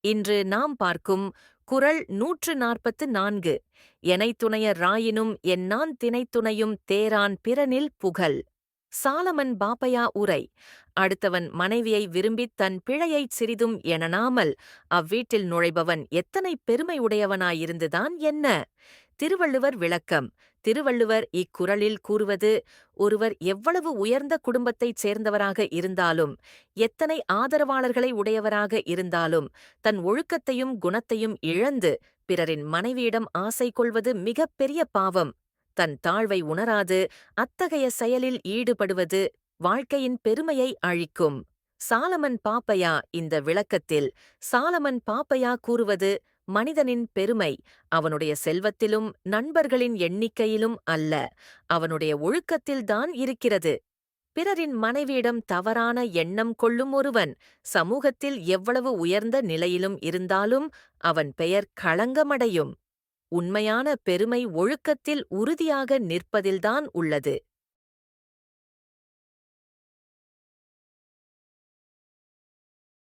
இன்று நாம் பார்க்கும் குறள் 144. எனைத்துணையர் ராயினும் என்னான் தினைத்துணையும் தேரான் பிறனில் புகல். சாலமன் பாப்பையா உரை. அடுத்தவன் மனைவியை விரும்பித் தன் பிழையைச் சிறிதும் எண்ணாமல் அவ்வீட்டில் நுழைபவன் எத்தனை பெருமை உடையவனாயிருந்துதான் என்ன? திருவள்ளுவர் விளக்கம். திருவள்ளுவர் இக்குறளில் கூறுவது, ஒருவர் எவ்வளவு உயர்ந்த குடும்பத்தைச் சேர்ந்தவராக இருந்தாலும், எத்தனை ஆதரவாளர்களை உடையவராக இருந்தாலும், தன் ஒழுக்கத்தையும் குணத்தையும் இழந்து பிறரின் மனைவியிடம் ஆசை கொள்வது மிகப் பெரிய பாவம். தன் தாழ்வை உணராது அத்தகைய செயலில் ஈடுபடுவது வாழ்க்கையின் பெருமையை அழிக்கும். சாலமன் பாப்பையா இந்த விளக்கத்தில் சாலமன் பாப்பையா கூறுவது, மனிதனின் பெருமை அவனுடைய செல்வத்திலும் நண்பர்களின் எண்ணிக்கையிலும் அல்ல, அவனுடைய ஒழுக்கத்தில்தான் இருக்கிறது. பிறரின் மனைவியிடம் தவறான எண்ணம் கொள்ளும் ஒருவன் சமூகத்தில் எவ்வளவு உயர்ந்த நிலையிலும் இருந்தாலும் அவன் பெயர் களங்கமடையும். உண்மையான பெருமை ஒழுக்கத்தில் உறுதியாக நிற்பதில்தான் உள்ளது.